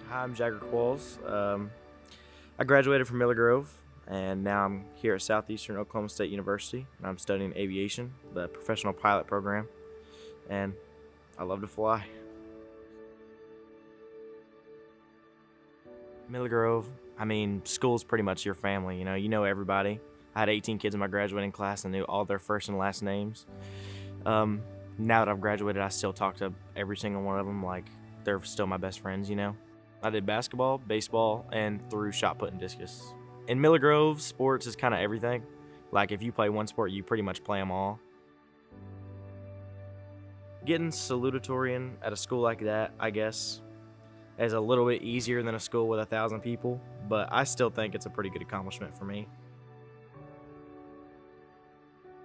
Hi, I'm Jagger Qualls. I graduated from Miller Grove, and now I'm here at Southeastern Oklahoma State University, and I'm studying aviation, the professional pilot program, and I love to fly. Miller Grove, school's pretty much your family, you know everybody. I had 18 kids in my graduating class and knew all their first and last names. Now that I've graduated, I still talk to every single one of them like they're still my best friends, I did basketball, baseball, and threw shot put and discus. In Miller Grove, sports is kind of everything. Like if you play one sport, you pretty much play them all. Getting salutatorian at a school like that, I guess, is a little bit easier than a school with 1,000 people, but I still think it's a pretty good accomplishment for me.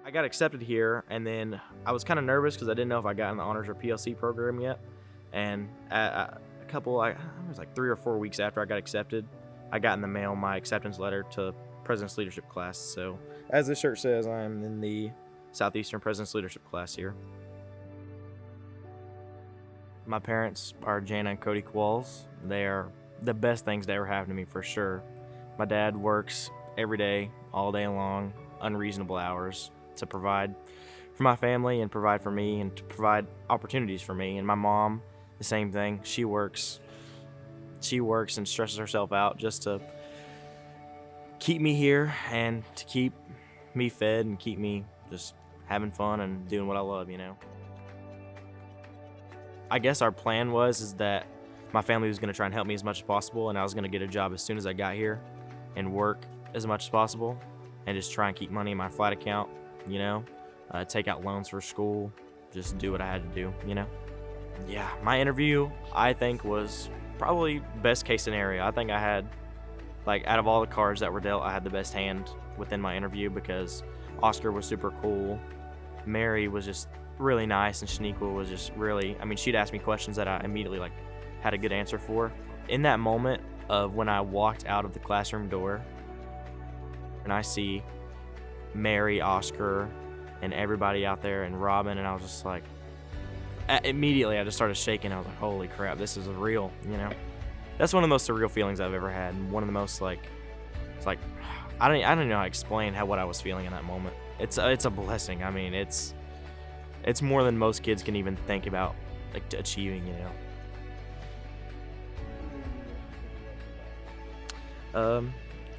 I got accepted here, and then I was kind of nervous because I didn't know if I got in the honors or PLC program yet. And it was like 3 or 4 weeks after I got accepted, I got in the mail my acceptance letter to President's Leadership class. So, as this shirt says, I'm in the Southeastern President's Leadership class here. My parents are Jana and Cody Qualls. They are the best things to ever happen to me for sure. My dad works every day, all day long, unreasonable hours to provide for my family and provide for me and to provide opportunities for me. And my mom, the same thing. She works and stresses herself out just to keep me here and to keep me fed and keep me just having fun and doing what I love, I guess our plan is that my family was going to try and help me as much as possible, and I was going to get a job as soon as I got here and work as much as possible and just try and keep money in my flight account, take out loans for school, just do what I had to do, Yeah, my interview, I think, was probably best case scenario. I think I had, out of all the cards that were dealt, I had the best hand within my interview because Oscar was super cool. Mary was just really nice, and Shaniqua was just really, she'd ask me questions that I immediately, had a good answer for. In that moment of when I walked out of the classroom door and I see Mary, Oscar, and everybody out there, and Robin, and I was just like, immediately I just started shaking. I was like, holy crap, this is real, That's one of the most surreal feelings I've ever had, and one of the most I don't know how to explain what I was feeling in that moment. It's a blessing. It's more than most kids can even think about achieving,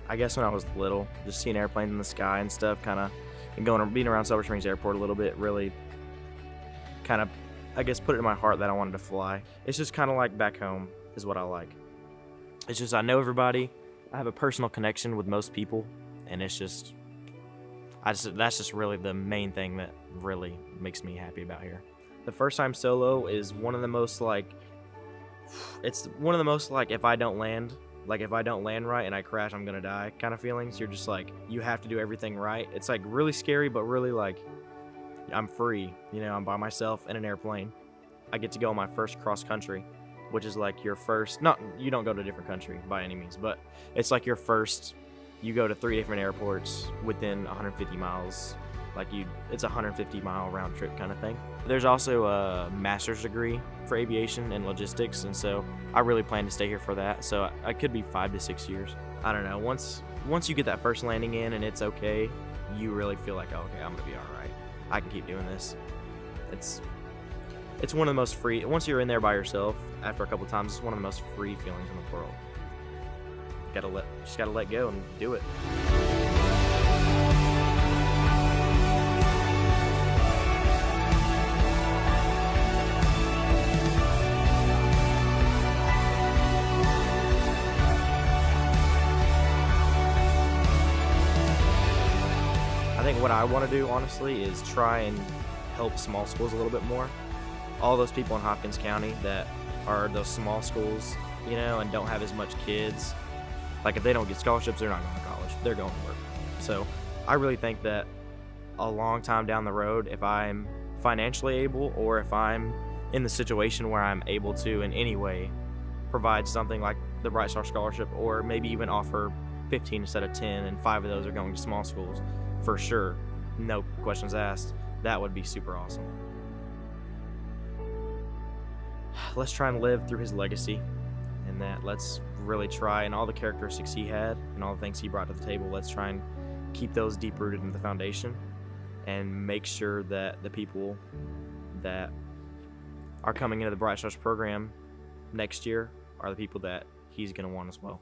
I guess when I was little, just seeing airplanes in the sky and stuff, and being around Silver Springs Airport a little bit, really I guess put it in my heart that I wanted to fly. It's just like back home is what I like. It's just I know everybody. I have a personal connection with most people, and that's just really the main thing that really makes me happy about here. The first time solo is one of the most if I don't land right and I crash, I'm gonna die kind of feelings. You're just you have to do everything right. It's really scary, but really I'm free, I'm by myself in an airplane. I get to go on my first cross country, which is your first, you don't go to a different country by any means, but it's your first, you go to 3 different airports within 150 miles. It's a 150-mile round trip kind of thing. There's also a master's degree for aviation and logistics, and so I really plan to stay here for that. So I could be 5 to 6 years. I don't know. Once you get that first landing in and it's okay, you really feel like, oh, okay, I'm gonna be all right. I can keep doing this. It's one of the most free. Once you're in there by yourself, after a couple of times, it's one of the most free feelings in the world. Just gotta let go and do it. I think what I want to do, honestly, is try and help small schools a little bit more. All those people in Hopkins County that are those small schools, and don't have as much kids. If they don't get scholarships, they're not going to college. They're going to work. So I really think that a long time down the road, if I'm financially able, or if I'm in the situation where I'm able to in any way provide something like the Bright Star Scholarship, or maybe even offer 15 instead of 10, and 5 of those are going to small schools, for sure, no questions asked, that would be super awesome. let's try and live through his legacy, and that let's really try, and all the characteristics he had and all the things he brought to the table, let's try and keep those deep rooted in the foundation and make sure that the people that are coming into the Bright Stars program next year are the people that he's going to want as well.